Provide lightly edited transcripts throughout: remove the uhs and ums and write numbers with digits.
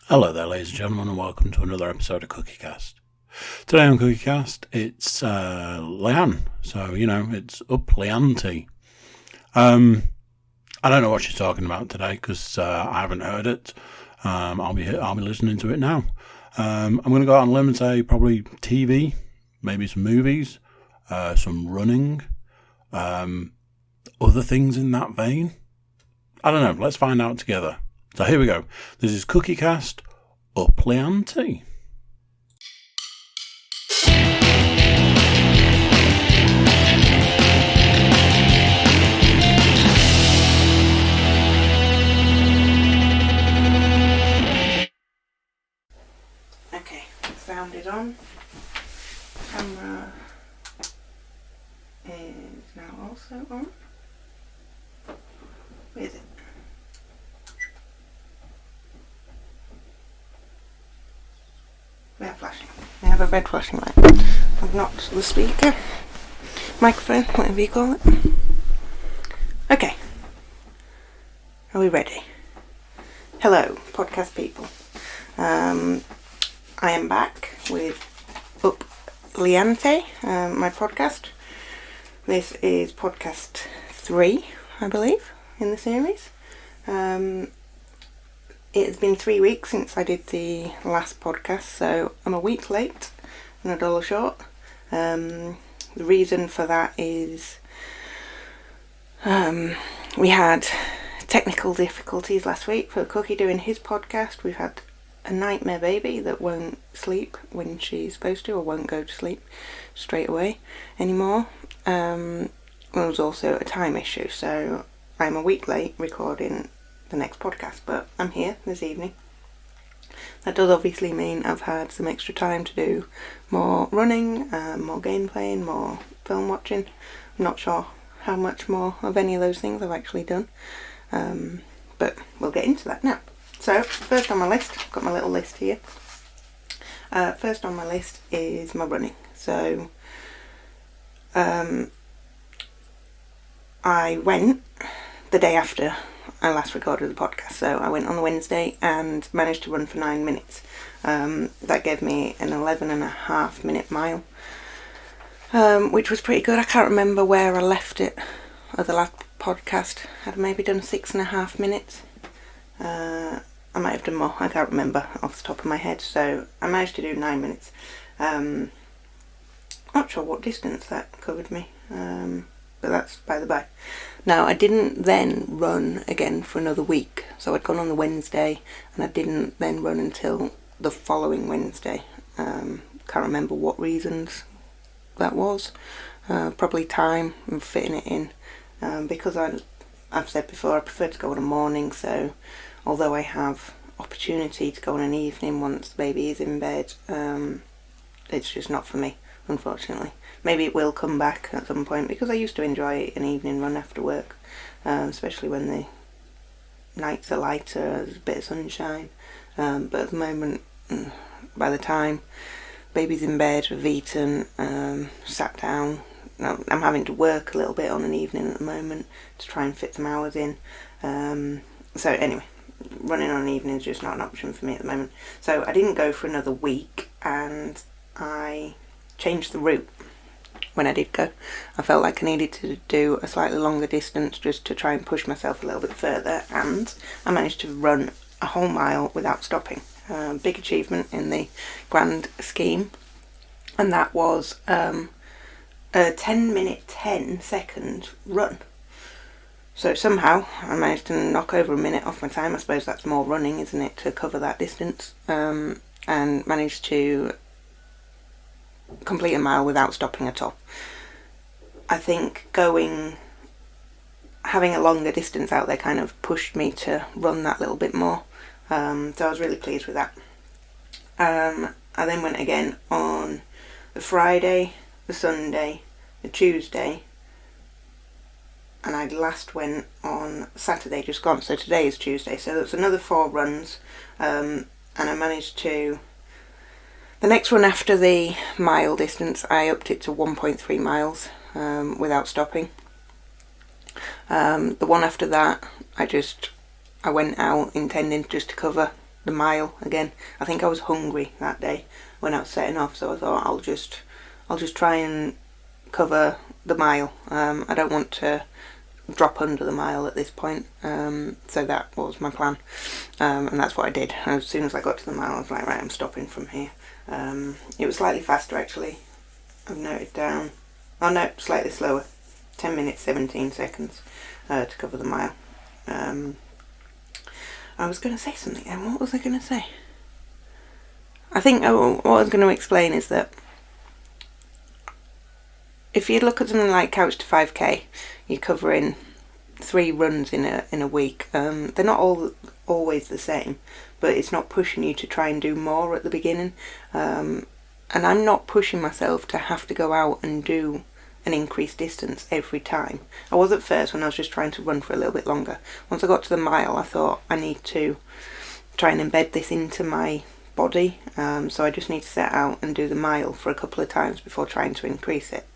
Hello there, ladies and gentlemen, and welcome to another episode of Cookiecast. Today on Cookiecast, it's Lianne, so it's up Liante. I don't know what she's talking about today because I haven't heard it. I'll be listening to it now. I'm going to go out on a limb and say probably TV, maybe some movies, some running, other things in that vein. I don't know. Let's find out together. So here we go. This is Cookiecast up Liante. Okay, sound is on. Camera is now also on. Where is it? We have flashing. We have a red flashing light. I've knocked the speaker, microphone, whatever you call it. Okay. Are we ready? Hello, podcast people. I am back with Up Liante, my podcast. This is podcast 3, I believe, in the series. It has been 3 weeks since I did the last podcast, so I'm a week late and $1 short. The reason for that is we had technical difficulties last week for Cookie doing his podcast. We've had a nightmare baby that won't sleep when she's supposed to, or won't go to sleep straight away anymore. There was also a time issue, so I'm a week late recording the next podcast, but I'm here this evening. That does obviously mean I've had some extra time to do more running, more game playing, more film watching. I'm not sure how much more of any of those things I've actually done, but we'll get into that now. So first on my list, I've got my little list here. First on my list is my running. So I went the day after I last recorded the podcast, so I went on the Wednesday and managed to run for 9 minutes. That gave me an 11.5 minute mile, which was pretty good. I can't remember where I left it at the last podcast. I'd maybe done 6.5 minutes. I might have done more, I can't remember off the top of my head, so I managed to do 9 minutes. Not sure what distance that covered me, but that's by the by. Now, I didn't then run again for another week, so I'd gone on the Wednesday and I didn't then run until the following Wednesday. Can't remember what reasons that was. Probably time and fitting it in, because I've said before I prefer to go in the morning, so although I have opportunity to go in an evening once the baby is in bed, it's just not for me, unfortunately. Maybe it will come back at some point, because I used to enjoy an evening run after work, especially when the nights are lighter, there's a bit of sunshine, but at the moment, by the time baby's in bed, we've eaten, sat down, I'm having to work a little bit on an evening at the moment to try and fit some hours in, so anyway, running on an evening is just not an option for me at the moment. So I didn't go for another week, and I changed the route when I did go. I felt like I needed to do a slightly longer distance just to try and push myself a little bit further, and I managed to run a whole mile without stopping. Big achievement in the grand scheme, and that was a 10 minute 10 second run. So somehow I managed to knock over a minute off my time. I suppose that's more running, isn't it, to cover that distance, and managed to complete a mile without stopping at all. I think having a longer distance out there kind of pushed me to run that little bit more, so I was really pleased with that. I then went again on the Friday, the Sunday, the Tuesday, and I last went on Saturday just gone, so today is Tuesday, so it's another 4 runs, and I managed to, the next run after the mile distance, I upped it to 1.3 miles without stopping. The one after that, I went out intending just to cover the mile again. I think I was hungry that day when I was setting off, so I thought I'll just try and cover the mile. I don't want to drop under the mile at this point, so that was my plan, and that's what I did. As soon as I got to the mile, I was like, right, I'm stopping from here. It was slightly faster actually. I've noted down, oh no, slightly slower, 10 minutes 17 seconds to cover the mile. I was going to say something, and what was I going to say? I think what I was going to explain is that if you look at something like Couch to 5k, you're covering 3 runs in a week. They're not always the same, but it's not pushing you to try and do more at the beginning. And I'm not pushing myself to have to go out and do an increased distance every time. I was at first when I was just trying to run for a little bit longer. Once I got to the mile, I thought I need to try and embed this into my body. So I just need to set out and do the mile for a couple of times before trying to increase it.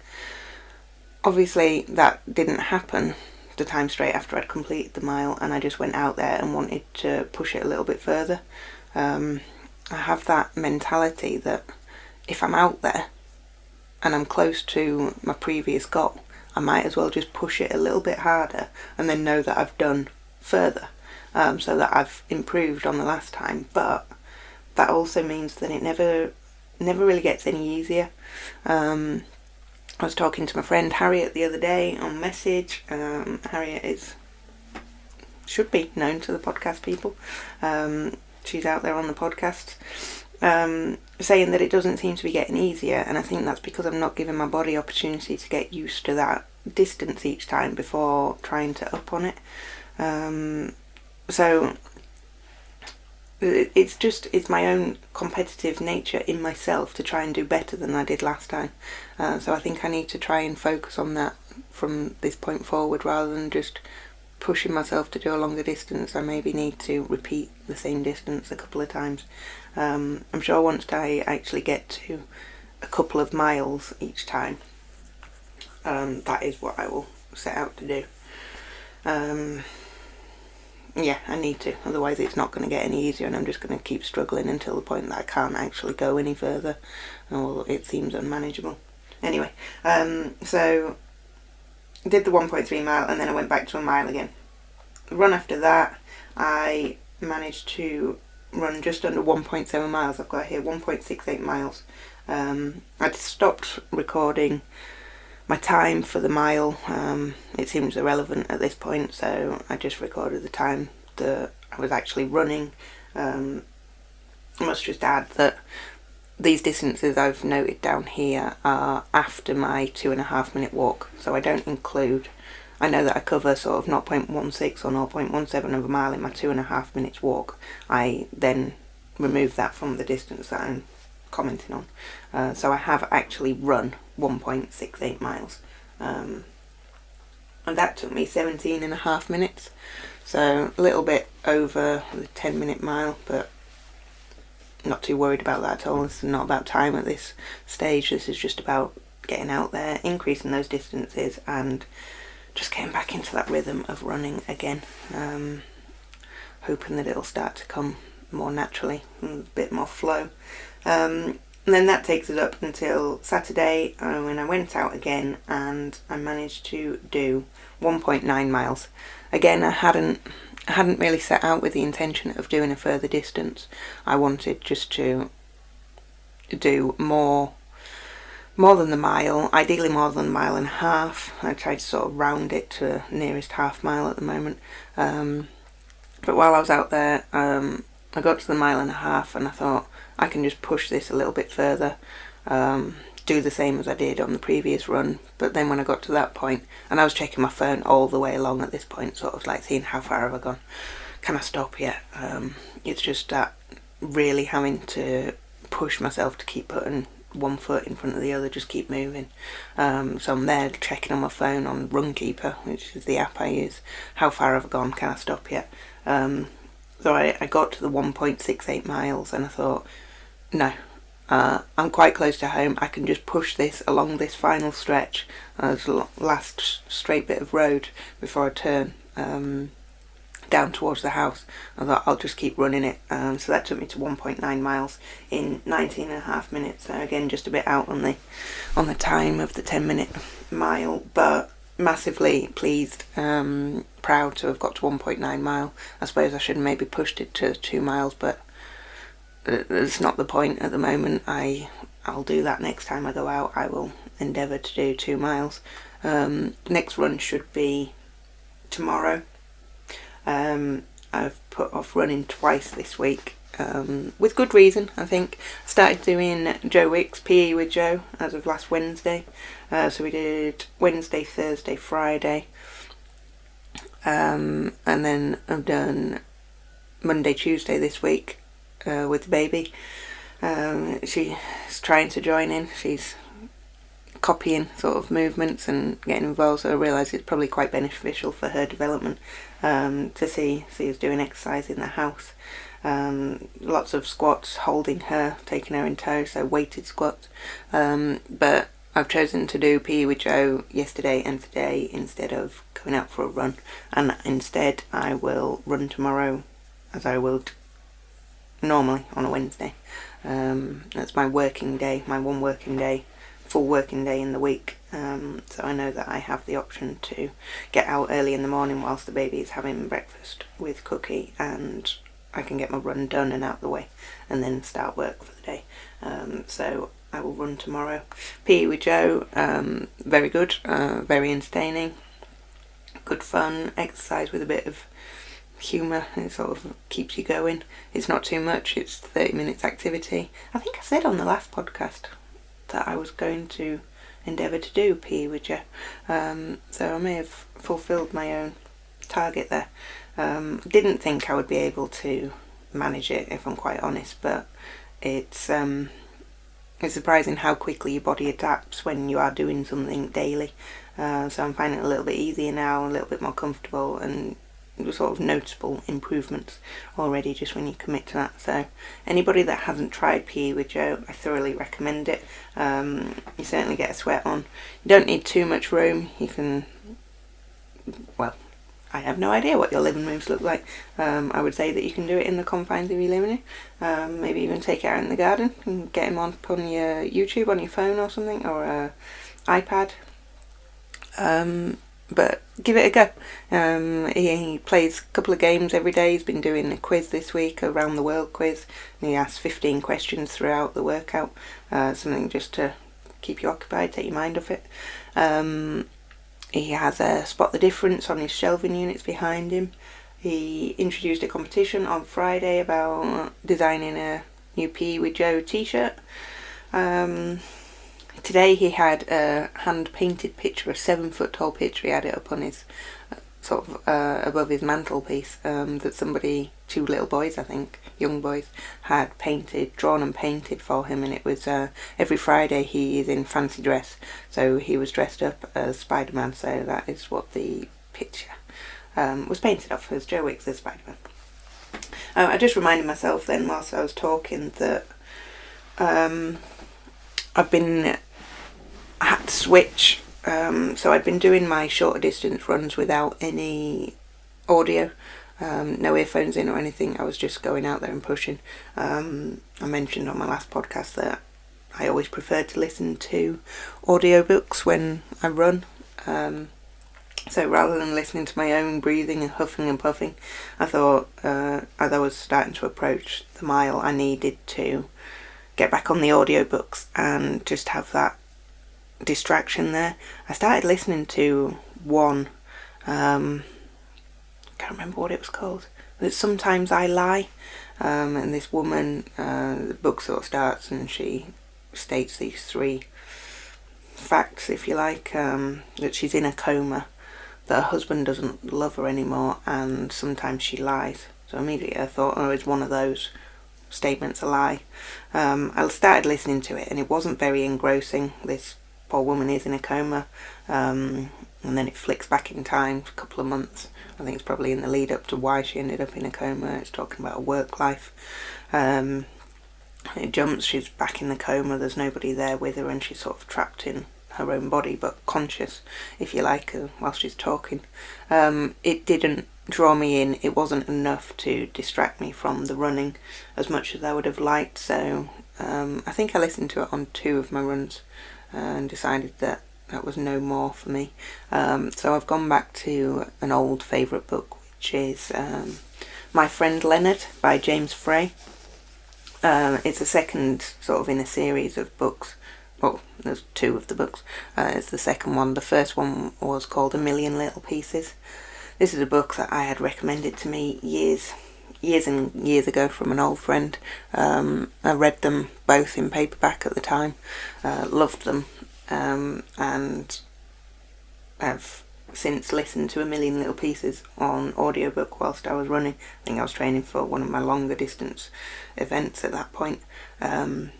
Obviously that didn't happen the time straight after I'd completed the mile, and I just went out there and wanted to push it a little bit further. I have that mentality that if I'm out there and I'm close to my previous goal, I might as well just push it a little bit harder and then know that I've done further, so that I've improved on the last time. But that also means that it never really gets any easier. I was talking to my friend Harriet the other day on message. Harriet should be known to the podcast people. She's out there on the podcast, saying that it doesn't seem to be getting easier, and I think that's because I'm not giving my body opportunity to get used to that distance each time before trying to up on it. So it's my own competitive nature in myself to try and do better than I did last time. So I think I need to try and focus on that from this point forward, rather than just pushing myself to do a longer distance. I maybe need to repeat the same distance a couple of times. I'm sure once I actually get to a couple of miles each time, that is what I will set out to do. Yeah, I need to, otherwise it's not going to get any easier, and I'm just going to keep struggling until the point that I can't actually go any further, or it seems unmanageable. Anyway, so did the 1.3 mile, and then I went back to a mile again. The run after that, I managed to run just under 1.7 miles. I've got here 1.68 miles. I'd stopped recording my time for the mile. It seems irrelevant at this point, so I just recorded the time that I was actually running. I must just add that these distances I've noted down here are after my 2.5 minute walk, so I don't include, I know that I cover sort of 0.16 or 0.17 of a mile in my 2.5 minutes walk. I then remove that from the distance that I'm commenting on. So I have actually run 1.68 miles, and that took me 17.5 minutes, so a little bit over the 10-minute mile, but not too worried about that at all. It's not about time at this stage. This is just about getting out there, increasing those distances, and just getting back into that rhythm of running again, hoping that it'll start to come more naturally, a bit more flow. And then that takes us up until Saturday, when I went out again and I managed to do 1.9 miles. Again, I hadn't really set out with the intention of doing a further distance. I wanted just to do more than the mile, ideally more than a mile and a half. I tried to sort of round it to nearest half mile at the moment. But while I was out there, I got to the mile and a half and I thought I can just push this a little bit further, do the same as I did on the previous run. But then when I got to that point, and I was checking my phone all the way along at this point, sort of like seeing how far have I gone, can I stop yet? It's just that really having to push myself to keep putting one foot in front of the other, just keep moving. So I'm there checking on my phone on Runkeeper, which is the app I use. How far have I gone? Can I stop yet? So I got to the 1.68 miles and I thought, no, I'm quite close to home. I can just push this along this final stretch, this last straight bit of road before I turn down towards the house. I thought I'll just keep running it. So that took me to 1.9 miles in 19.5 minutes. So again, just a bit out on the time of the 10-minute mile, but massively pleased, proud to have got to 1.9 mile. I suppose I should have maybe pushed it to 2 miles, but it's not the point at the moment. I'll do that next time I go out. I will endeavour to do 2 miles. Next run should be tomorrow. I've put off running twice this week, with good reason, I think. I started doing Joe Wicks, PE with Joe, as of last Wednesday. So we did Wednesday, Thursday, Friday. And then I've done Monday, Tuesday this week with the baby. She's trying to join in. She's copying sort of movements and getting involved, so I realise it's probably quite beneficial for her development to see us doing exercise in the house. Lots of squats, holding her, taking her in tow, so weighted squats. But I've chosen to do PE with Joe yesterday and today instead of going out for a run, and instead I will run tomorrow as I would normally on a Wednesday. That's my working day, my one working day, full working day in the week. So I know that I have the option to get out early in the morning whilst the baby is having breakfast with Cookie, and I can get my run done and out the way and then start work for the day. So I will run tomorrow. PE with Joe, very good, very entertaining, good fun, exercise with a bit of humour. It sort of keeps you going. It's not too much, it's 30 minutes activity. I think I said on the last podcast that I was going to endeavour to do PE with Joe, so I may have fulfilled my own target there. Didn't think I would be able to manage it, if I'm quite honest, but it's surprising how quickly your body adapts when you are doing something daily. So I'm finding it a little bit easier now, a little bit more comfortable, and sort of noticeable improvements already just when you commit to that. So anybody that hasn't tried PE with Joe, I thoroughly recommend it. You certainly get a sweat on. You don't need too much room. You can, well, I have no idea what your living rooms look like. I would say that you can do it in the confines of your living room. Maybe even take it out in the garden and get him on your YouTube on your phone or something, or iPad. But give it a go. He plays a couple of games every day. He's been doing a quiz this week, a round the world quiz, and he asks 15 questions throughout the workout, something just to keep you occupied, take your mind off it. He has a spot the difference on his shelving units behind him. He introduced a competition on Friday about designing a new PE with Joe t-shirt. Today he had a hand-painted picture, a 7-foot tall picture. He had it up on his, sort of above his mantelpiece, that somebody, 2 little boys I think, young boys, had drawn and painted for him, and it was, every Friday he is in fancy dress, so he was dressed up as Spider-Man, so that is what the picture was painted off, as Joe Wicks as Spider-Man. I just reminded myself then whilst I was talking that I had to switch, so I'd been doing my shorter distance runs without any audio, no earphones in or anything. I was just going out there and pushing. I mentioned on my last podcast that I always preferred to listen to audiobooks when I run, so rather than listening to my own breathing and huffing and puffing, I thought as I was starting to approach the mile, I needed to get back on the audiobooks and just have that distraction there. I started listening to one, can't remember what it was called, but Sometimes I Lie, and this woman, the book sort of starts and she states these 3 facts, if you like, that she's in a coma, that her husband doesn't love her anymore, and sometimes she lies. So immediately I thought, oh, it's one of those statements a lie. I started listening to it and it wasn't very engrossing. This poor woman is in a coma, and then it flicks back in time a couple of months. I think it's probably in the lead up to why she ended up in a coma. It's talking about her work life. It jumps, she's back in the coma, there's nobody there with her, and she's sort of trapped in her own body, but conscious, if you like, while she's talking. It didn't draw me in. It wasn't enough to distract me from the running as much as I would have liked. So I think I listened to it on 2 of my runs and decided that was no more for me. So I've gone back to an old favourite book, which is My Friend Leonard by James Frey. It's a second sort of in a series of books. Well, there's 2 of the books. It's the second one. The first one was called A Million Little Pieces. This is a book that I had recommended to me years and years ago from an old friend. I read them both in paperback at the time, loved them, and have since listened to A Million Little Pieces on audiobook whilst I was running. I think I was training for one of my longer distance events at that point, and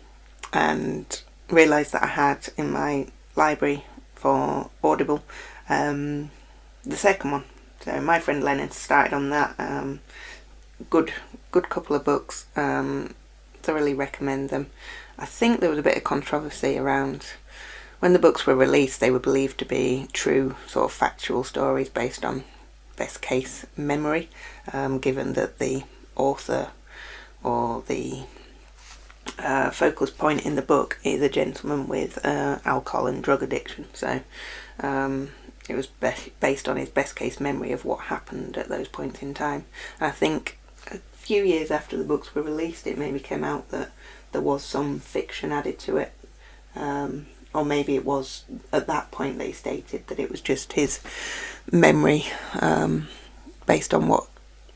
realised that I had in my library for Audible the second one. So My Friend Leonard, started on that. Good couple of books. Thoroughly recommend them. I think there was a bit of controversy around when the books were released. They were believed to be true, sort of factual stories based on best case memory, given that the author or the focus point in the book is a gentleman with alcohol and drug addiction. So it was based on his best case memory of what happened at those points in time. And I think a few years after the books were released, it maybe came out that there was some fiction added to it, or maybe it was at that point they stated that it was just his memory, based on what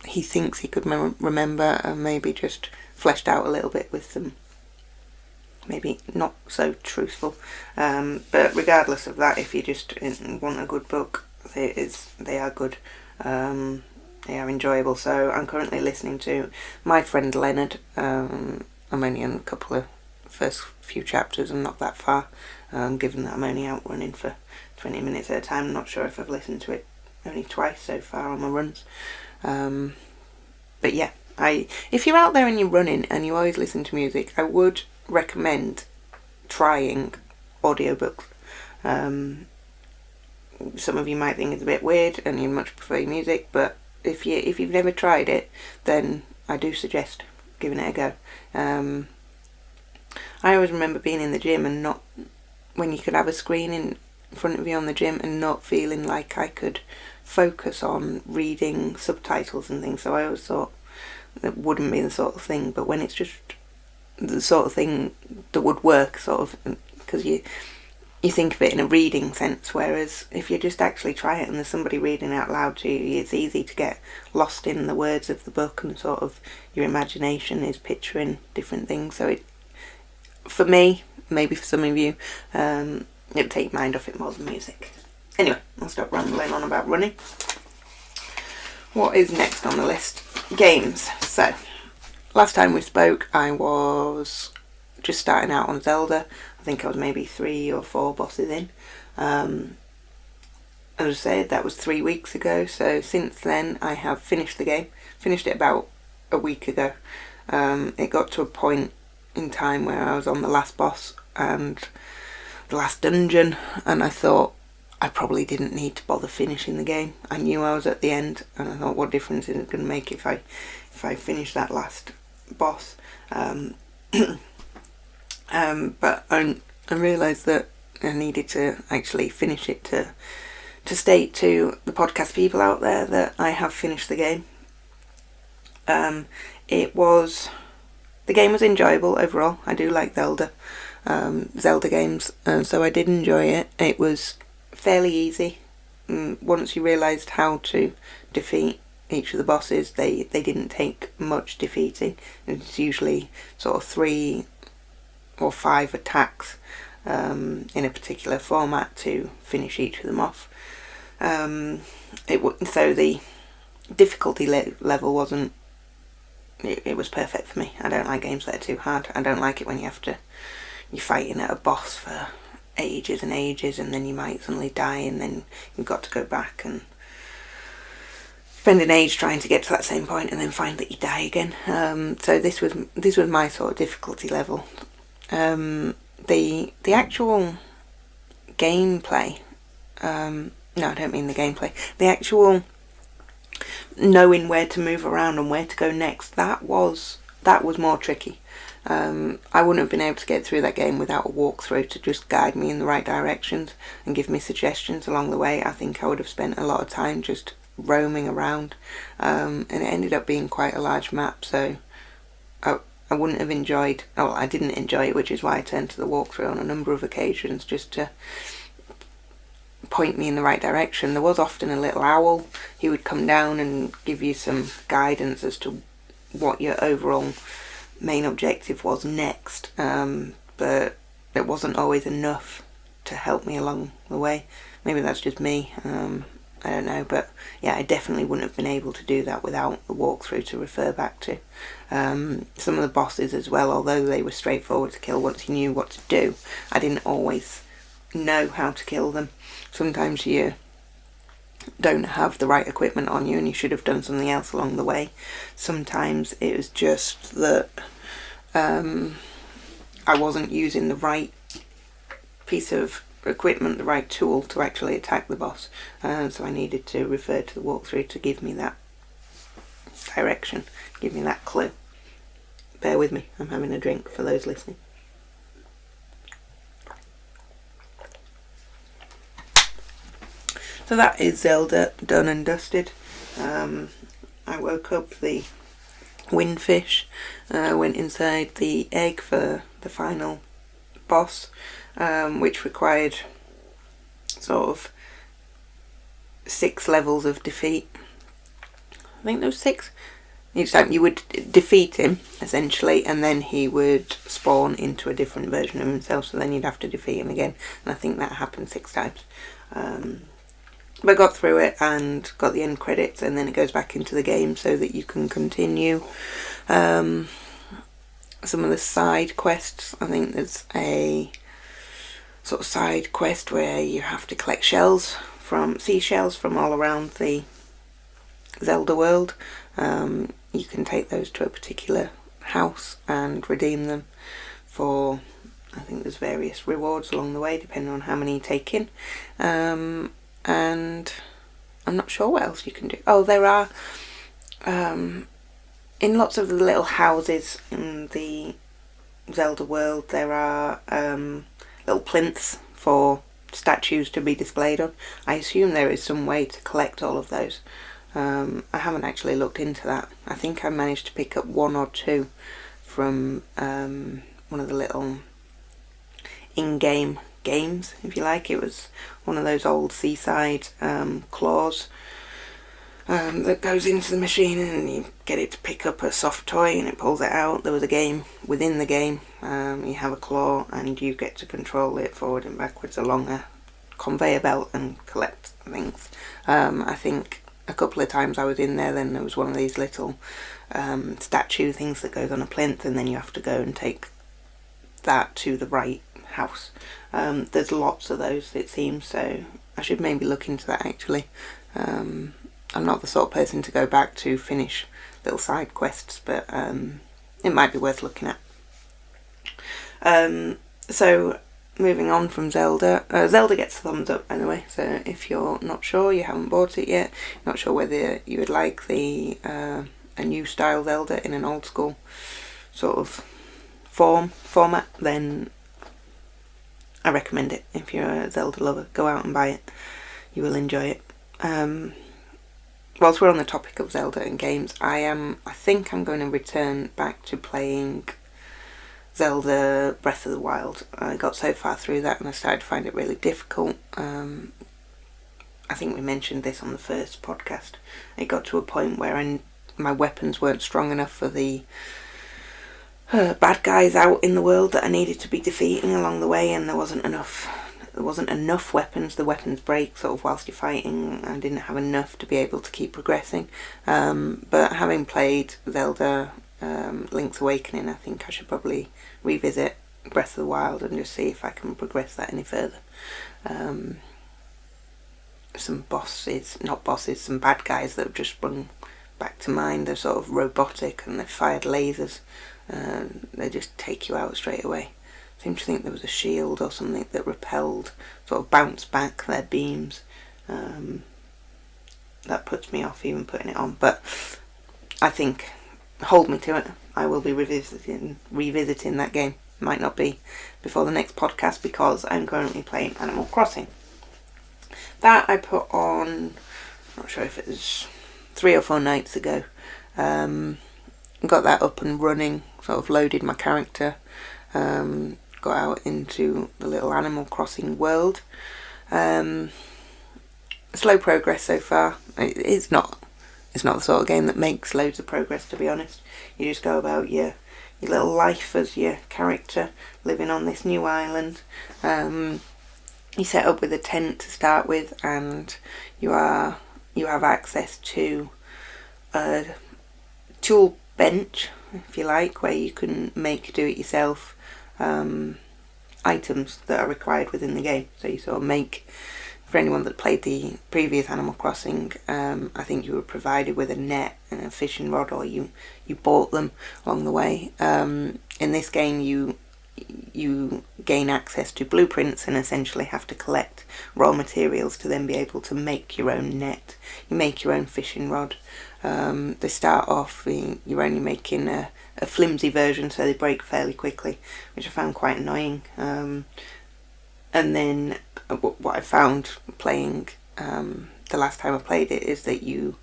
he thinks he could remember, and maybe just fleshed out a little bit with some maybe not so truthful. But regardless of that, if you just want a good book, they are good. They are enjoyable. So I'm currently listening to My Friend Leonard. I'm only in a couple of first few chapters and not that far, given that I'm only out running for 20 minutes at a time. I'm not sure if I've listened to it only twice so far on my runs. But yeah, if you're out there and you're running and you always listen to music, I would recommend trying audiobooks. Some of you might think it's a bit weird and you much prefer your music, but if you've never tried it, then I do suggest giving it a go. I always remember being in the gym and not, when you could have a screen in front of you on the gym, and not feeling like I could focus on reading subtitles and things. So I always thought that wouldn't be the sort of thing, but when it's just the sort of thing that would work, sort of, because you think of it in a reading sense, whereas if you just actually try it and there's somebody reading out loud to you, it's easy to get lost in the words of the book, and sort of your imagination is picturing different things. So it, for me, maybe for some of you, it'll take your mind off it more than music. Anyway, I'll stop rambling on about running. What is next on the list? Games. So last time we spoke, I was just starting out on Zelda. I think I was maybe 3 or 4 bosses in. As I said, that was 3 weeks ago. So since then, I have finished the game. Finished it about a week ago. It got to a point in time where I was on the last boss and the last dungeon, and I thought I probably didn't need to bother finishing the game. I knew I was at the end, and I thought, what difference is it going to make if I finish that last boss? But I realised that I needed to actually finish it to state to the podcast people out there that I have finished the game. The game was enjoyable overall. I do like Zelda games, so I did enjoy it. It was fairly easy. Once you realised how to defeat each of the bosses, they didn't take much defeating. It's usually sort of 3 or 5 attacks in a particular format to finish each of them off. So the difficulty level wasn't. It was perfect for me. I don't like games that are too hard. I don't like it when you're fighting at a boss for ages and ages, and then you might suddenly die, and then you've got to go back and spend an age trying to get to that same point, and then find that you die again. So this was my sort of difficulty level. The actual gameplay, no, I don't mean the gameplay, the actual knowing where to move around and where to go next, that was more tricky. I wouldn't have been able to get through that game without a walkthrough to just guide me in the right directions and give me suggestions along the way. I think I would have spent a lot of time just roaming around, and it ended up being quite a large map, so I wouldn't have enjoyed, I didn't enjoy it, which is why I turned to the walkthrough on a number of occasions just to point me in the right direction. There was often a little owl. He would come down and give you some guidance as to what your overall main objective was next, but it wasn't always enough to help me along the way. Maybe that's just me, I don't know, but yeah, I definitely wouldn't have been able to do that without the walkthrough to refer back to. Some of the bosses as well, although they were straightforward to kill once you knew what to do, I didn't always know how to kill them. Sometimes you don't have the right equipment on you and you should have done something else along the way. Sometimes it was just that I wasn't using the right piece of equipment, the right tool to actually attack the boss, so I needed to refer to the walkthrough to give me that direction, give me that clue. Bear with me, I'm having a drink for those listening. So that is Zelda done and dusted. I woke up the windfish, went inside the egg for the final boss, which required sort of 6 levels of defeat. I think there was 6. Each time you would defeat him, essentially, and then he would spawn into a different version of himself, so then you'd have to defeat him again, and I think that happened 6 times. But I got through it and got the end credits, and then it goes back into the game so that you can continue some of the side quests. I think there's a sort of side quest where you have to collect seashells from all around the Zelda world. You can take those to a particular house and redeem them for, I think there's various rewards along the way depending on how many you take in. And I'm not sure what else you can do. Oh, there are, in lots of the little houses in the Zelda world, there are little plinths for statues to be displayed on. I assume there is some way to collect all of those. I haven't actually looked into that. I think I managed to pick up 1 or 2 from one of the little in-game games, if you like. It was one of those old seaside claws that goes into the machine and you get it to pick up a soft toy and it pulls it out. There was a game within the game. You have a claw and you get to control it forward and backwards along a conveyor belt and collect things. I think a couple of times I was in there, then there was one of these little statue things that goes on a plinth, and then you have to go and take that to the right house. There's lots of those, it seems, so I should maybe look into that actually. I'm not the sort of person to go back to finish little side quests, but it might be worth looking at. So moving on from Zelda, Zelda gets a thumbs up anyway, so if you're not sure, you haven't bought it yet, not sure whether you would like the a new style Zelda in an old school sort of format, then I recommend it. If you're a Zelda lover, go out and buy it, you will enjoy it. Whilst we're on the topic of Zelda and games, I think I'm going to return back to playing Zelda Breath of the Wild. I got so far through that and I started to find it really difficult. I think we mentioned this on the first podcast. It got to a point where my weapons weren't strong enough for the bad guys out in the world that I needed to be defeating along the way, and there wasn't enough weapons. The weapons break sort of whilst you're fighting. I didn't have enough to be able to keep progressing. But having played Zelda Link's Awakening, I think I should probably revisit Breath of the Wild and just see if I can progress that any further. Some bad guys that have just sprung back to mind. They're sort of robotic and they've fired lasers. They just take you out straight away. seem to think there was a shield or something that repelled, sort of bounced back their beams. That puts me off even putting it on, but I think, hold me to it, I will be revisiting that game. Might not be before the next podcast because I'm currently playing Animal Crossing. That I put on, I'm not sure if it was 3 or 4 nights ago. Got that up and running, sort of loaded my character, got out into the little Animal Crossing world. Slow progress so far. It's not the sort of game that makes loads of progress, to be honest. You just go about your little life as your character, living on this new island. You set up with a tent to start with, and you have access to a tool bench, if you like, where you can make do-it-yourself items that are required within the game. So you sort of make, for anyone that played the previous Animal Crossing, I think you were provided with a net and a fishing rod, or you bought them along the way. In this game you gain access to blueprints and essentially have to collect raw materials to then be able to make your own net. You make your own fishing rod. They start off, you're only making a flimsy version, so they break fairly quickly, which I found quite annoying. And then what I found playing the last time I played it is that you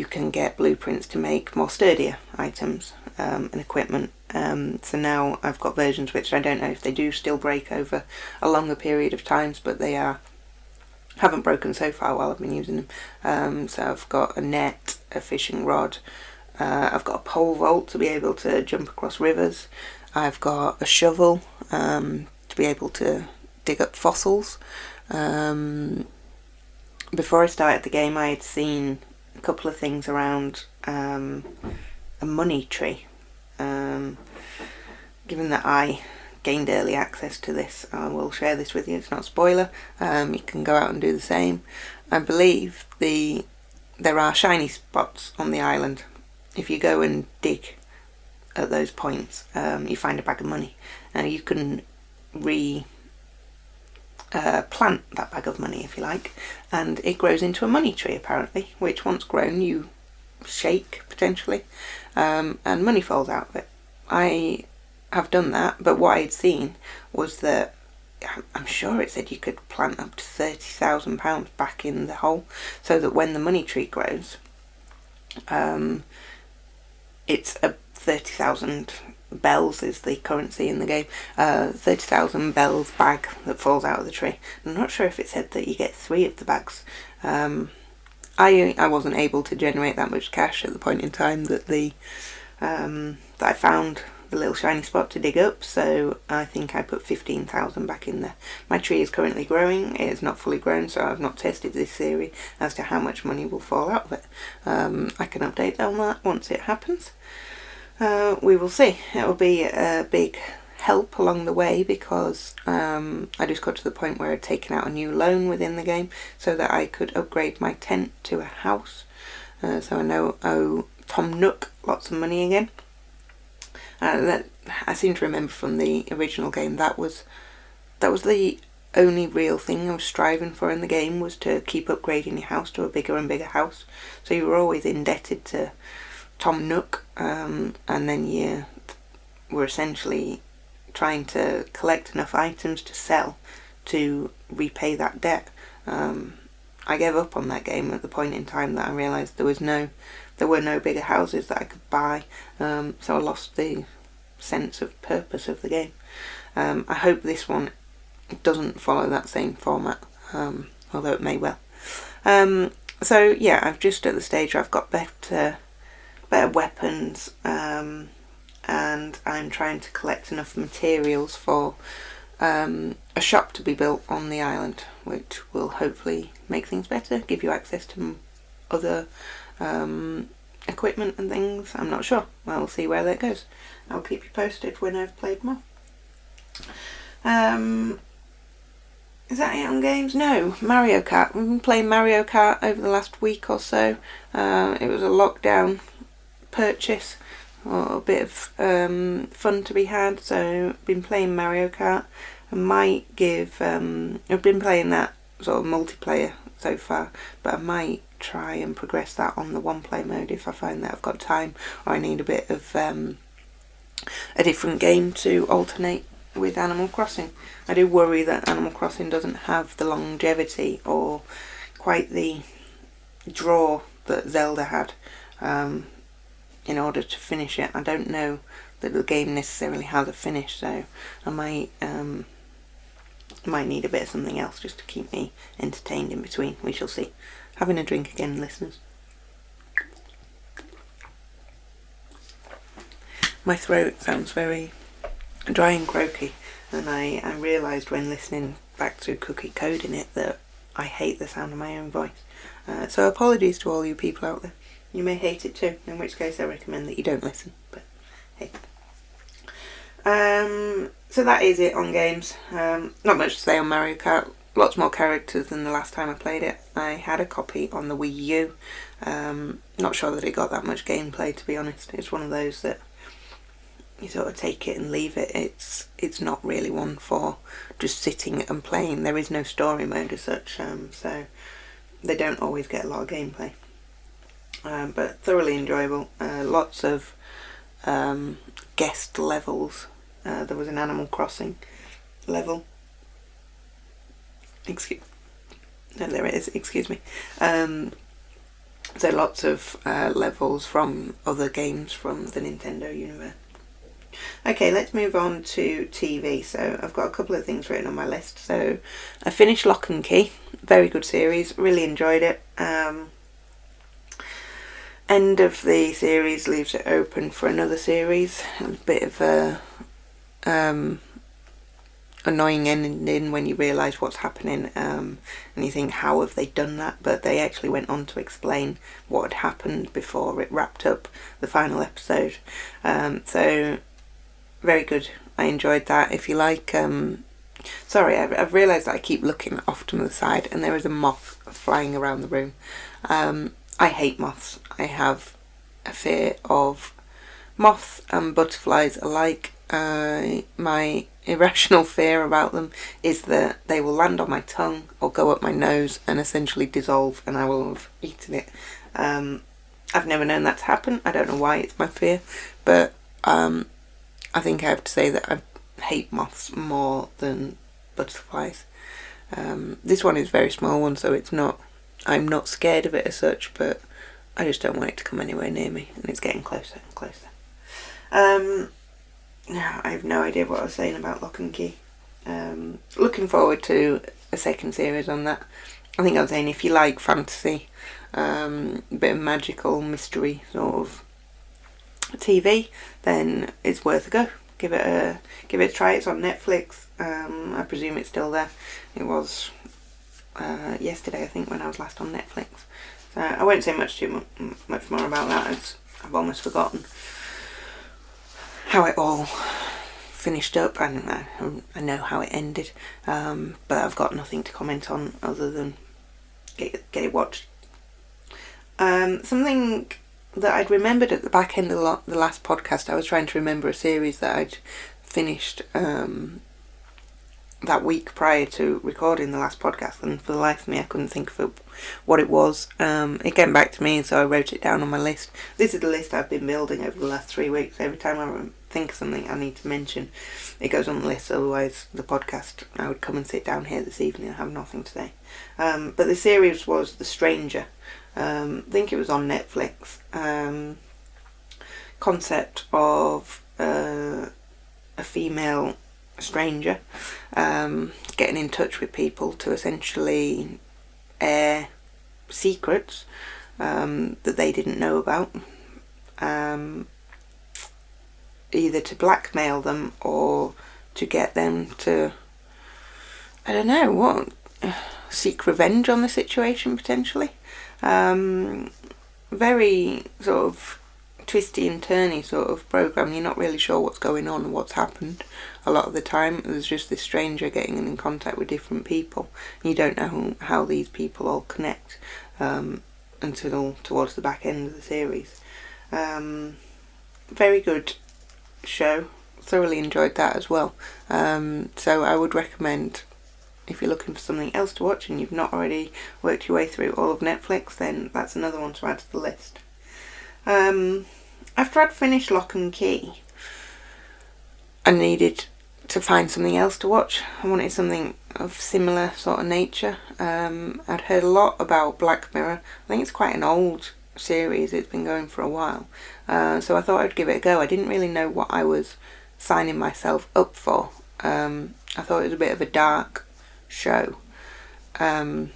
can get blueprints to make more sturdier items and equipment. So now I've got versions which I don't know if they do still break over a longer period of times, but they haven't broken so far while I've been using them. So I've got a net, a fishing rod, I've got a pole vault to be able to jump across rivers, I've got a shovel to be able to dig up fossils. Before I started the game I had seen a couple of things around a money tree. Given that I gained early access to this, I will share this with you. It's not a spoiler. You can go out and do the same. I believe there are shiny spots on the island. If you go and dig at those points, you find a bag of money. Now you can plant that bag of money, if you like, and it grows into a money tree apparently, which once grown you shake potentially, and money falls out of it. I have done that, but what I had seen was that I'm sure it said you could plant up to £30,000 back in the hole, so that when the money tree grows, it's a 30,000 bells is the currency in the game. 30,000 bells bag that falls out of the tree. I'm not sure if it said that you get 3 of the bags. I wasn't able to generate that much cash at the point in time that that I found the little shiny spot to dig up, so I think I put 15,000 back in there. My tree is currently growing. It is not fully grown, so I've not tested this theory as to how much money will fall out of it. I can update on that once it happens. We will see. It will be a big help along the way because I just got to the point where I'd taken out a new loan within the game so that I could upgrade my tent to a house. So I now owe Tom Nook lots of money again. That I seem to remember from the original game that was the only real thing I was striving for in the game, was to keep upgrading your house to a bigger and bigger house. So you were always indebted to Tom Nook, and then you were essentially trying to collect enough items to sell to repay that debt. I gave up on that game at the point in time that I realised there were no bigger houses that I could buy, so I lost the sense of purpose of the game. I hope this one doesn't follow that same format, although it may well. So yeah, I'm just at the stage where I've got better weapons, and I'm trying to collect enough materials for a shop to be built on the island, which will hopefully make things better, give you access to other equipment and things. I'm not sure. We'll see where that goes. I'll keep you posted when I've played more. Is that it on games? No, Mario Kart. We've been playing Mario Kart over the last week or so. It was a lockdown purchase. or a bit of fun to be had. So been playing Mario Kart. I might give I've been playing that sort of multiplayer so far, but I might try and progress that on the one play mode if I find that I've got time, or I need a bit of a different game to alternate with Animal Crossing. I do worry that Animal Crossing doesn't have the longevity or quite the draw that Zelda had in order to finish it. I don't know that the game necessarily has a finish, so I might need a bit of something else just to keep me entertained in between. We shall see. Having a drink again, listeners. My throat sounds very dry and croaky, and I realised when listening back to Cookie coding it that I hate the sound of my own voice. So apologies to all you people out there. You may hate it too, in which case I recommend that you don't listen, but hey. So that is it on games. Not much to say on Mario Kart. Lots more characters than the last time I played it. I had a copy on the Wii U. Not sure that it got that much gameplay, to be honest. It's one of those that you sort of take it and leave it. It's not really one for just sitting and playing. There is no story mode as such, so they don't always get a lot of gameplay. But thoroughly enjoyable. Lots of guest levels. There was an Animal Crossing level. There it is, excuse me. So lots of levels from other games from the Nintendo universe. Okay, let's move on to TV. So I've got a couple of things written on my list. So I finished Lock and Key. Very good series. Really enjoyed it. End of the series leaves it open for another series. A bit of a annoying ending when you realise what's happening, and you think, how have they done that? But they actually went on to explain what had happened before it wrapped up the final episode. So very good. I enjoyed that. If you like, sorry, I've realised that I keep looking off to the side and there is a moth flying around the room. I hate moths. I have a fear of moths and butterflies alike. My irrational fear about them is that they will land on my tongue or go up my nose and essentially dissolve and I will have eaten it. I've never known that to happen. I don't know why it's my fear, but I think I have to say that I hate moths more than butterflies. This one is a very small one, so I'm not scared of it as such, but I just don't want it to come anywhere near me, and it's getting closer and closer. I have no idea what I was saying about Lock and Key. Looking forward to a second series on that. I think I was saying if you like fantasy, a bit of magical mystery sort of TV, then it's worth a go. Give it a try. It's on Netflix. I presume it's still there. It was yesterday, I think, when I was last on Netflix. So I won't say much more about that, as I've almost forgotten how it all finished up. I know how it ended, but I've got nothing to comment on other than get it watched. Something that I'd remembered at the back end of the last podcast, I was trying to remember a series that I'd finished that week prior to recording the last podcast, and for the life of me I couldn't think of what it was. It came back to me, so I wrote it down on my list. This is the list I've been building over the last 3 weeks. Every time I think of something I need to mention, it goes on the list, otherwise the podcast, I would come and sit down here this evening and have nothing to say. But the series was The Stranger. I think it was on Netflix. Concept of a female stranger getting in touch with people to essentially air secrets that they didn't know about, either to blackmail them or to get them to, I don't know what, seek revenge on the situation potentially. Very sort of twisty and turny sort of program. You're not really sure what's going on and what's happened a lot of the time. There's just this stranger getting in contact with different people. You don't know how these people all connect until towards the back end of the series. very good show. Thoroughly enjoyed that as well. So I would recommend, if you're looking for something else to watch and you've not already worked your way through all of Netflix, then that's another one to add to the list. After I'd finished Lock and Key, I needed to find something else to watch. I wanted something of similar sort of nature. I'd heard a lot about Black Mirror. I think it's quite an old series, it's been going for a while. So I thought I'd give it a go. I didn't really know what I was signing myself up for. I thought it was a bit of a dark show. So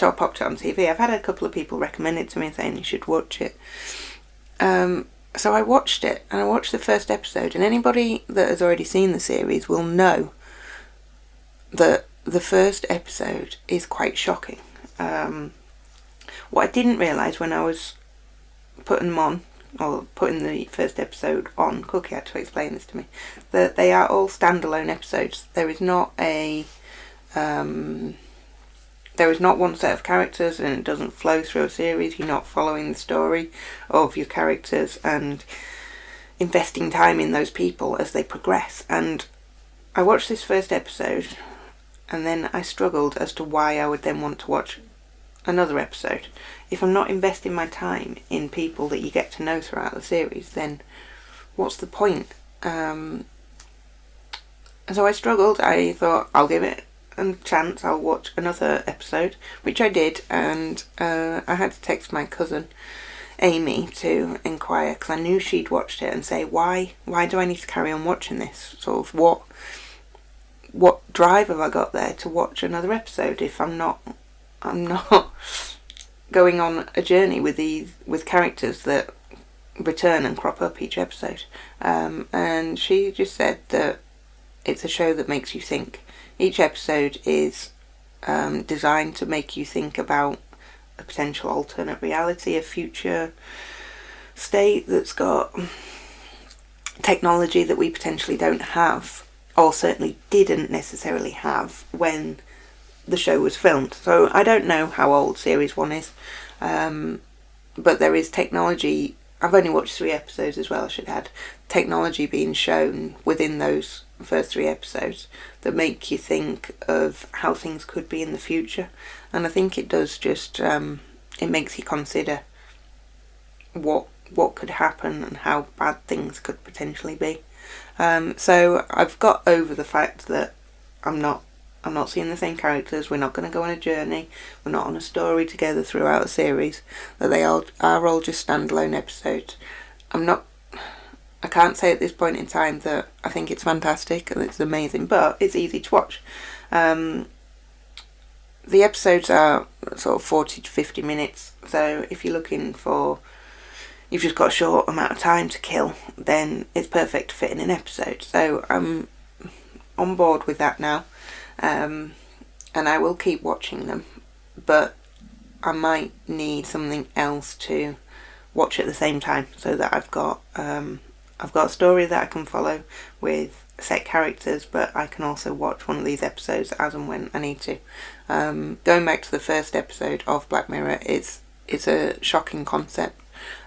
I popped it on TV. I've had a couple of people recommend it to me saying you should watch it. So I watched it, and I watched the first episode, and anybody that has already seen the series will know that the first episode is quite shocking. What I didn't realise when I was putting them on, or putting the first episode on, Cookie had to explain this to me, that they are all standalone episodes. There is not one set of characters, and it doesn't flow through a series. You're not following the story of your characters and investing time in those people as they progress. And I watched this first episode, and then I struggled as to why I would then want to watch another episode. If I'm not investing my time in people that you get to know throughout the series, then what's the point? So I struggled. I thought, I'll give it a chance, I'll watch another episode, which I did, and I had to text my cousin Amy to inquire, because I knew she'd watched it, and say, why do I need to carry on watching this? Sort of what drive have I got there to watch another episode if I'm not going on a journey with characters that return and crop up each episode. And she just said that it's a show that makes you think. Each episode is designed to make you think about a potential alternate reality, a future state that's got technology that we potentially don't have, or certainly didn't necessarily have when the show was filmed. So I don't know how old series 1 is, but there is technology. I've only watched 3 episodes as well, I should add. Technology being shown within those first 3 episodes that make you think of how things could be in the future. And I think it does just, it makes you consider what could happen and how bad things could potentially be. So I've got over the fact that I'm not seeing the same characters. We're not going to go on a journey. We're not on a story together throughout the series. That they are all just standalone episodes. I can't say at this point in time that I think it's fantastic and it's amazing, but it's easy to watch. The episodes are sort of 40 to 50 minutes. So if you're looking for, you've just got a short amount of time to kill, then it's perfect to fit in an episode. So I'm on board with that now. And I will keep watching them, but I might need something else to watch at the same time, so that I've got a story that I can follow with set characters, but I can also watch one of these episodes as and when I need to. Going back to the first episode of Black Mirror, it's a shocking concept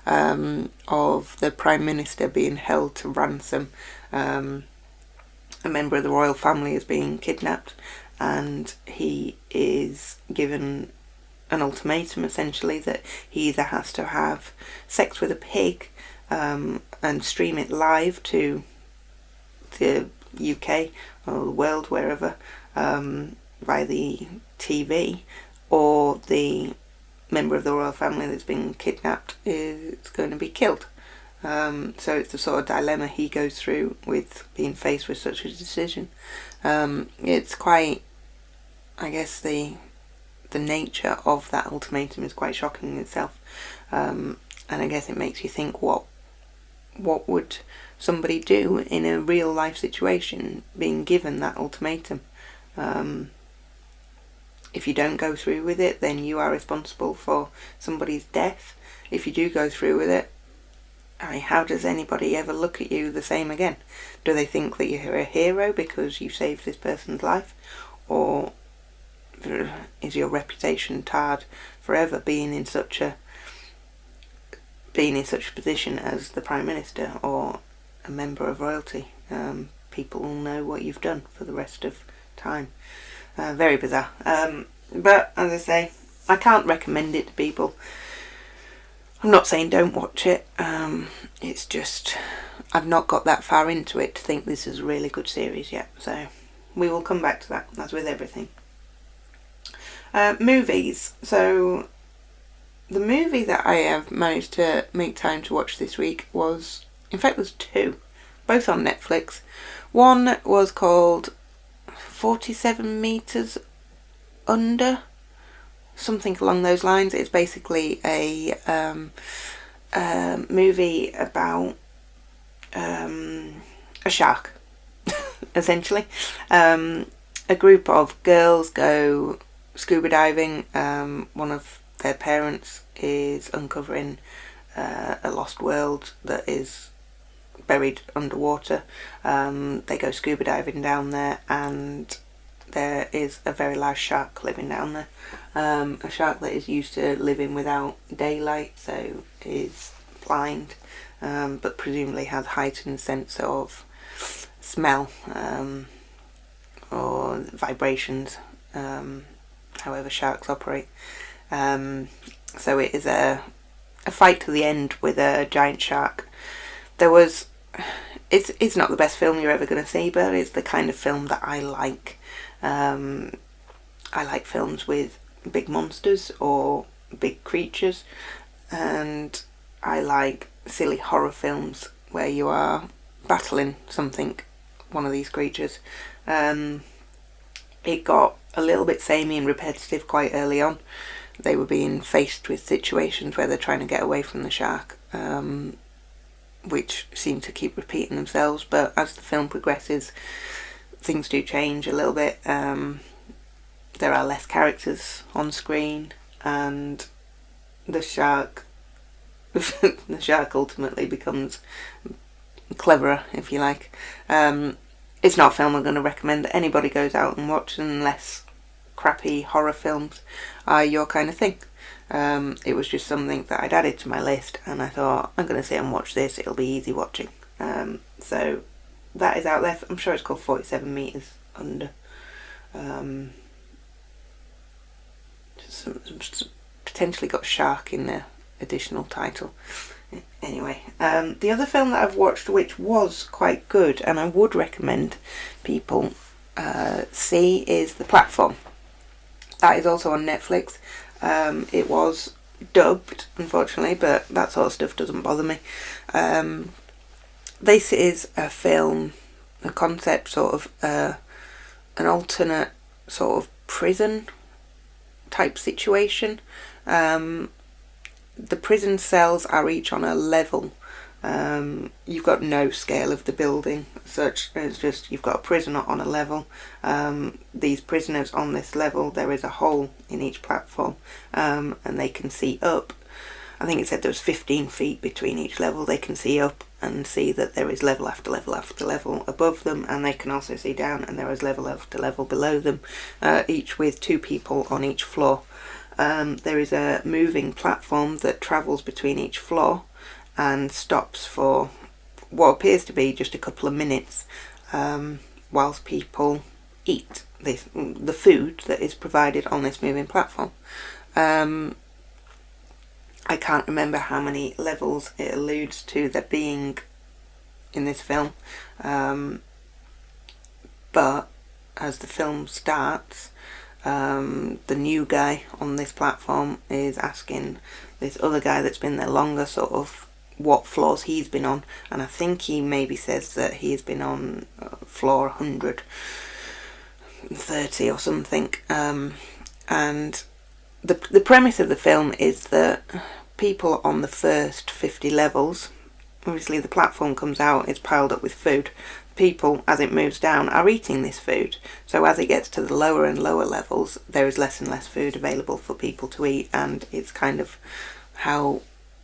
of the Prime Minister being held to ransom. A member of the royal family is being kidnapped, and he is given an ultimatum, essentially, that he either has to have sex with a pig and stream it live to the UK or the world, wherever, via the TV, or the member of the royal family that's been kidnapped is going to be killed. So it's the sort of dilemma he goes through with being faced with such a decision. It's quite, I guess the nature of that ultimatum is quite shocking in itself. And I guess it makes you think, what would somebody do in a real life situation being given that ultimatum? If you don't go through with it, then you are responsible for somebody's death. If you do go through with it, how does anybody ever look at you the same again? Do they think that you're a hero because you saved this person's life? Or is your reputation tarred forever, being in such a being in such a position as the Prime Minister or a member of royalty. People will know what you've done for the rest of time. Very bizarre. But as I say, I can't recommend it to people. I'm not saying don't watch it. It's just I've not got that far into it to think this is a really good series yet. So we will come back to that, as with everything. Movies. So the movie that I have managed to make time to watch this week was, in fact there's two, both on Netflix. One was called 47 Meters Under, something along those lines. It's basically a movie about a shark, essentially. A group of girls go scuba diving. One of their parents is uncovering a lost world that is buried underwater. They go scuba diving down there, and there is a very large shark living down there. A shark that is used to living without daylight, so is blind, but presumably has heightened sense of smell or vibrations, however sharks operate. So it is a fight to the end with a giant shark. It's not the best film you're ever going to see, but it's the kind of film that I like. I like films with big monsters or big creatures, and I like silly horror films where you are battling one of these creatures. It got a little bit samey and repetitive quite early on. They were being faced with situations where they're trying to get away from the shark, which seem to keep repeating themselves, but as the film progresses, things do change a little bit. There are less characters on screen, and the shark ultimately becomes cleverer, if you like. It's not a film I'm going to recommend that anybody goes out and watch unless crappy horror films are your kind of thing. It was just something that I'd added to my list, and I thought, I'm going to sit and watch this, it'll be easy watching. So that is out there. I'm sure it's called 47 Meters Under. Potentially got shark in the additional title. Anyway, the other film that I've watched, which was quite good and I would recommend people see, is The Platform. That is also on Netflix. It was dubbed, unfortunately, but that sort of stuff doesn't bother me. This is a film, a concept, sort of an alternate sort of prison type situation. The prison cells are each on a level. You've got no scale of the building, such as just you've got a prison on a level. These prisoners on this level, there is a hole in each platform, and they can see up. I think it said there was 15 feet between each level. They can see up and see that there is level after level after level above them, and they can also see down, and there is level after level below them, each with 2 people on each floor. There is a moving platform that travels between each floor and stops for what appears to be just a couple of minutes, whilst people eat the food that is provided on this moving platform. I can't remember how many levels it alludes to there being in this film, but as the film starts, the new guy on this platform is asking this other guy that's been there longer sort of what floors he's been on, and I think he maybe says that he's been on floor 130 or something, and the premise of the film is that people on the first 50 levels, obviously the platform comes out, it's piled up with food. People, as it moves down, are eating this food. So as it gets to the lower and lower levels, there is less and less food available for people to eat, and it's kind of how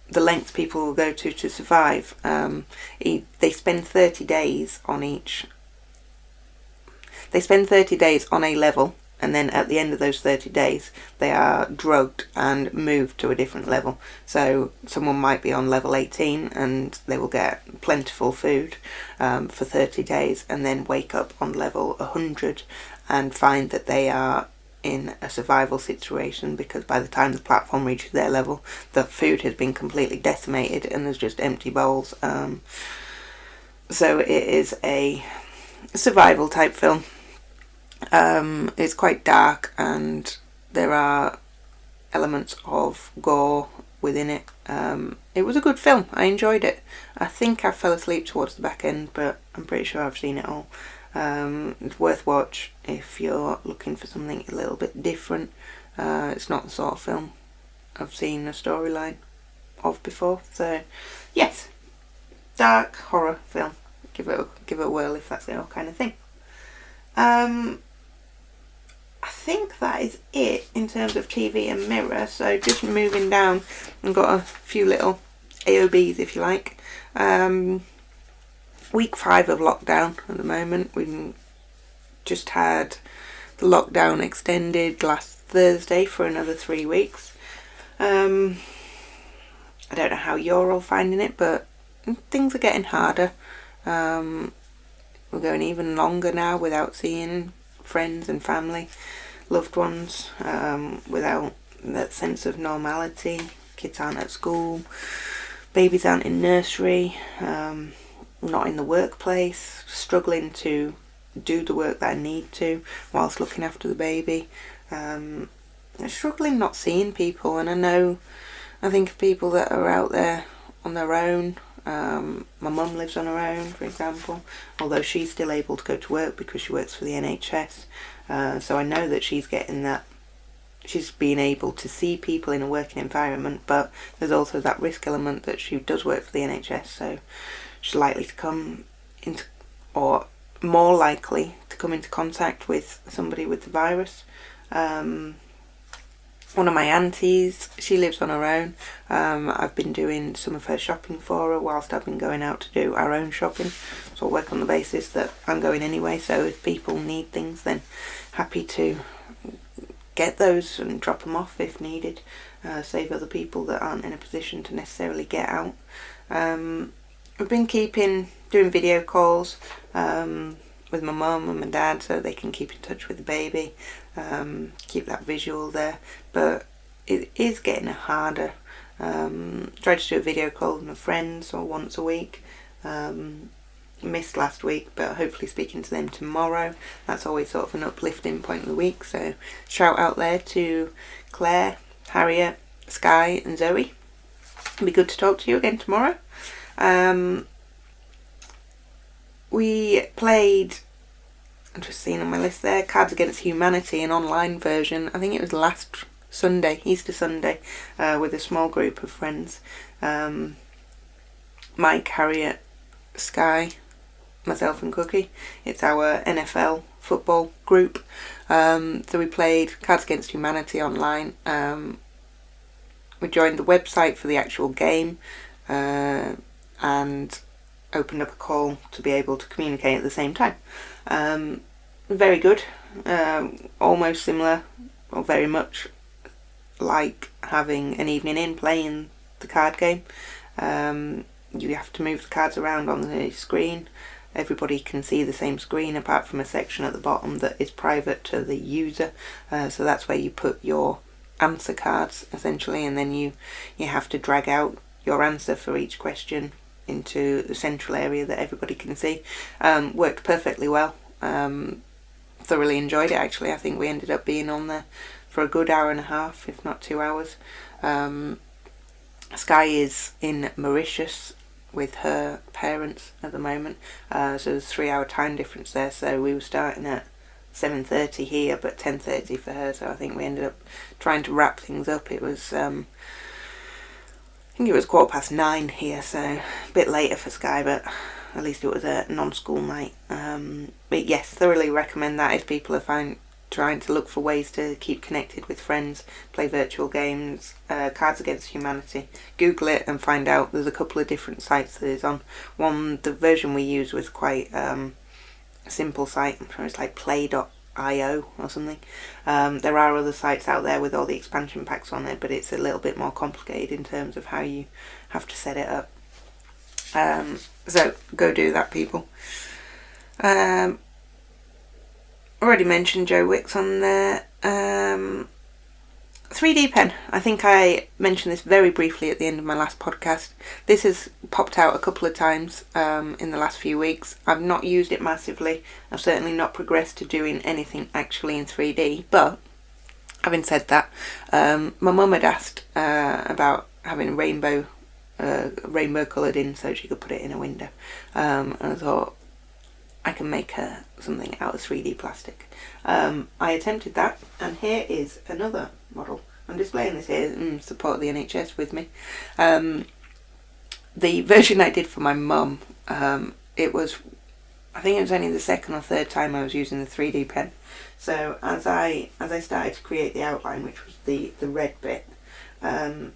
the lengths people will go to survive. They spend 30 days on each. They spend 30 days on a level, and then at the end of those 30 days they are drugged and moved to a different level. So someone might be on level 18 and they will get plentiful food for 30 days, and then wake up on level 100 and find that they are in a survival situation, because by the time the platform reaches their level, the food has been completely decimated and there's just empty bowls. So it is a survival type film. It's quite dark and there are elements of gore within it. It was a good film. I enjoyed it. I think I fell asleep towards the back end, but I'm pretty sure I've seen it all. It's worth watch if you're looking for something a little bit different. It's not the sort of film I've seen a storyline of before. So yes, dark horror film. Give it a whirl if that's your kind of thing. I think that is it in terms of TV and mirror. So just moving down, I've got a few little AOBs if you like. Week 5 of lockdown at the moment. We just had the lockdown extended last Thursday for another 3 weeks. I don't know how you're all finding it, but things are getting harder. We're going even longer now without seeing friends and family, loved ones, without that sense of normality. Kids aren't at school, babies aren't in nursery, not in the workplace, struggling to do the work that I need to whilst looking after the baby, struggling not seeing people. And I think of people that are out there on their own. My mum lives on her own, for example, although she's still able to go to work because she works for the NHS. So I know that she's getting that, she's being able to see people in a working environment, but there's also that risk element that she does work for the NHS, so she's likely to come into, or more likely to come into contact with somebody with the virus. One of my aunties, she lives on her own. I've been doing some of her shopping for her whilst I've been going out to do our own shopping. So I'll work on the basis that I'm going anyway, so if people need things, then happy to get those and drop them off if needed. Save other people that aren't in a position to necessarily get out. I've been doing video calls with my mum and my dad so they can keep in touch with the baby, keep that visual there, but it is getting harder. Tried to do a video call with my friends or once a week. Missed last week, but hopefully speaking to them tomorrow. That's always sort of an uplifting point of the week, so shout out there to Claire, Harriet, Sky and Zoe. It'll be good to talk to you again tomorrow. We played, I'm just seeing on my list there, Cards Against Humanity, an online version. I think it was last Sunday, Easter Sunday, with a small group of friends. Mike, Harriet, Sky, myself and Cookie. It's our NFL football group. So we played Cards Against Humanity online. We joined the website for the actual game, and opened up a call to be able to communicate at the same time. Very good. Almost similar, or very much like having an evening in playing the card game. You have to move the cards around on the screen. Everybody can see the same screen apart from a section at the bottom that is private to the user. So that's where you put your answer cards essentially, and then you have to drag out your answer for each question into the central area that everybody can see. Worked perfectly well. Thoroughly enjoyed it actually. I think we ended up being on there for a good hour and a half, if not 2 hours. Sky is in Mauritius with her parents at the moment, so there's a 3-hour time difference there, so we were starting at 7:30 here but 10:30 for her, so I think we ended up trying to wrap things up. It was I think it was 9:15 here, so a bit later for Sky, but at least it was a non-school night. But yes, thoroughly recommend that if people are trying to look for ways to keep connected with friends, play virtual games. Cards Against Humanity. Google it and find out. There's a couple of different sites that it's on. The version we used was quite a simple site. I'm sure it's like .io or something. There are other sites out there with all the expansion packs on there, but it's a little bit more complicated in terms of how you have to set it up. So go do that, people. Already mentioned Joe Wicks on there. 3D pen. I think I mentioned this very briefly at the end of my last podcast. This has popped out a couple of times in the last few weeks. I've not used it massively. I've certainly not progressed to doing anything actually in 3D. But having said that, my mum had asked about having rainbow coloured in so she could put it in a window. And I thought, I can make her something out of 3D plastic. I attempted that, and here is another model. I'm displaying this here in support of the NHS with me. The version I did for my mum, I think it was only the second or third time I was using the 3D pen. So as I started to create the outline, which was the red bit, I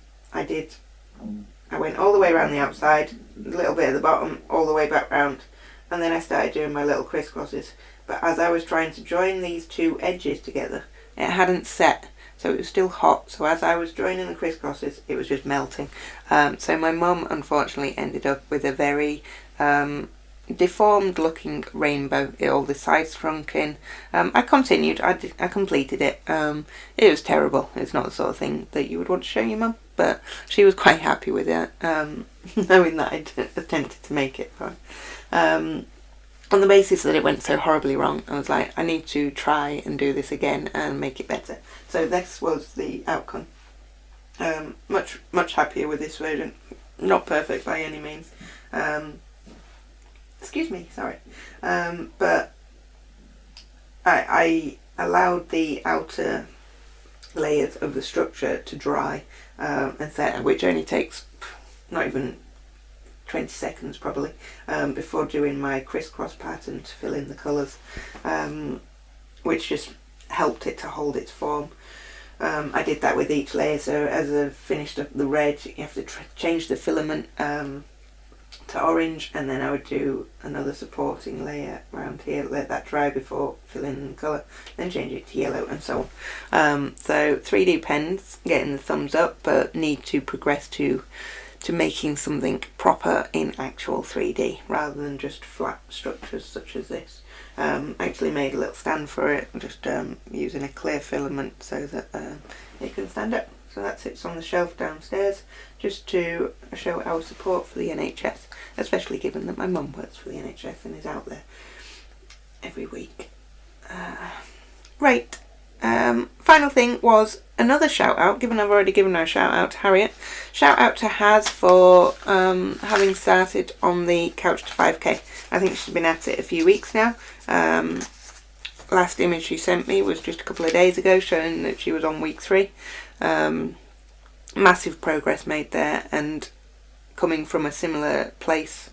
went all the way around the outside, a little bit at the bottom, all the way back round, and then I started doing my little crisscrosses. But as I was trying to join these two edges together, it hadn't set, so it was still hot. So as I was joining the crisscrosses, it was just melting. So my mum unfortunately ended up with a very deformed looking rainbow. All the sides shrunk in. I continued. I completed it. It was terrible. It's not the sort of thing that you would want to show your mum, but she was quite happy with it, knowing that I'd attempted to make it for her. On the basis that it went so horribly wrong, I was like, I need to try and do this again and make it better. So this was the outcome. Much happier with this version. Not perfect by any means. Excuse me, sorry. But I allowed the outer layers of the structure to dry and set, which only takes not even 20 seconds probably, before doing my crisscross pattern to fill in the colours, which just helped it to hold its form. I did that with each layer, so as I finished up the red, you have to change the filament to orange, and then I would do another supporting layer around here, let that dry before filling in the colour, then change it to yellow, and so on. So 3D pens getting the thumbs up, but need to progress to making something proper in actual 3D rather than just flat structures such as this. Actually made a little stand for it, just using a clear filament so that it can stand up. So that sits on the shelf downstairs, just to show our support for the NHS, especially given that my mum works for the NHS and is out there every week. Right. Final thing was another shout out, given I've already given her a shout out to Harriet. Shout out to Haz for having started on the Couch to 5k. I think she's been at it a few weeks now. Last image she sent me was just a couple of days ago, showing that she was on week 3. Massive progress made there, and coming from a similar place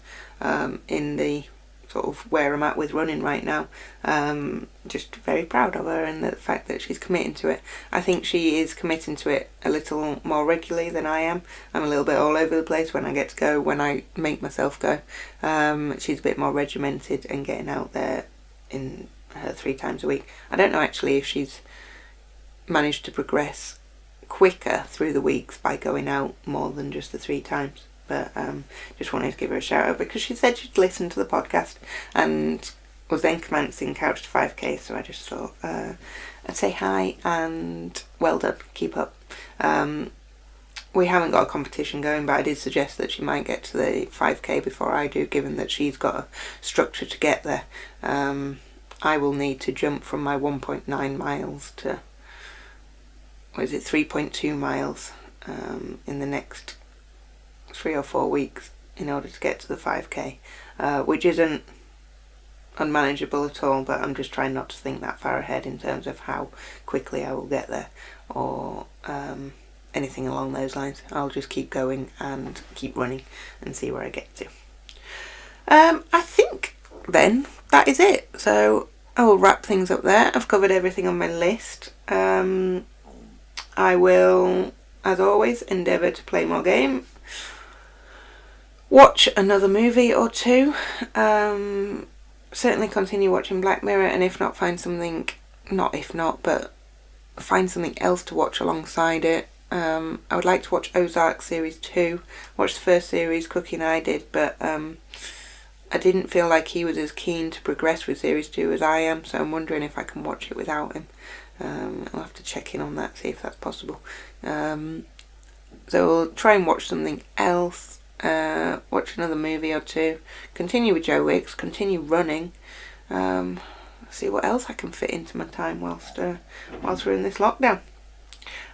in the sort of where I'm at with running right now, just very proud of her and the fact that she's committing to it. I think she is committing to it a little more regularly than I am. I'm a little bit all over the place when I get to go, when I make myself go. She's a bit more regimented and getting out there in her 3 times a week. I don't know actually if she's managed to progress quicker through the weeks by going out more than just the 3 times. But just wanted to give her a shout out because she said she'd listened to the podcast and was then commencing Couch to 5k, so I just thought I'd say hi and well done, keep up. We haven't got a competition going, but I did suggest that she might get to the 5k before I do, given that she's got a structure to get there. I will need to jump from my 1.9 miles to 3.2 miles in the next 3 or 4 weeks in order to get to the 5k, which isn't unmanageable at all, but I'm just trying not to think that far ahead in terms of how quickly I will get there or anything along those lines. I'll just keep going and keep running and see where I get to. I think then that is it, so I will wrap things up there. I've covered everything on my list. I will, as always, endeavour to play more game, watch another movie or 2, certainly continue watching Black Mirror, and if not, find something but find something else to watch alongside it. I would like to watch Ozark Series 2. Watched the first series, Cookie and I did, but I didn't feel like he was as keen to progress with Series 2 as I am, so I'm wondering if I can watch it without him. I'll have to check in on that, see if that's possible. So we'll try and watch something else, watch another movie or two, continue with Joe Wicks, continue running, see what else I can fit into my time whilst we're in this lockdown.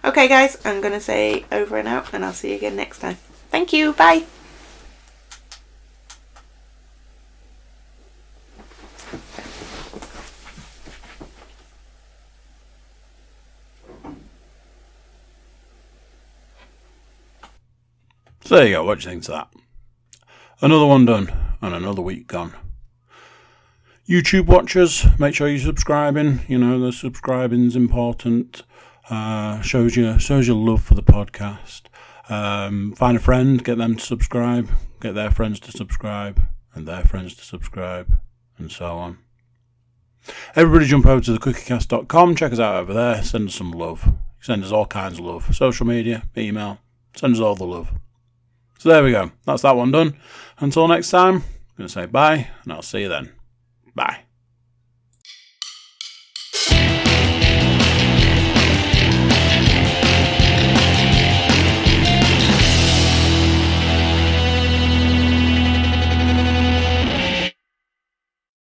Okay guys, I'm going to say over and out, and I'll see you again next time. Thank you, bye! So there you go, what do you think of that? Another one done, and another week gone. YouTube watchers, make sure you're subscribing. You know, the subscribing's important. Shows your love for the podcast. Find a friend, get them to subscribe, get their friends to subscribe, and their friends to subscribe, and so on. Everybody jump over to the Cookiecast.com, check us out over there, send us some love. Send us all kinds of love. Social media, email, send us all the love. So there we go. That's that one done. Until next time, I'm going to say bye, and I'll see you then. Bye.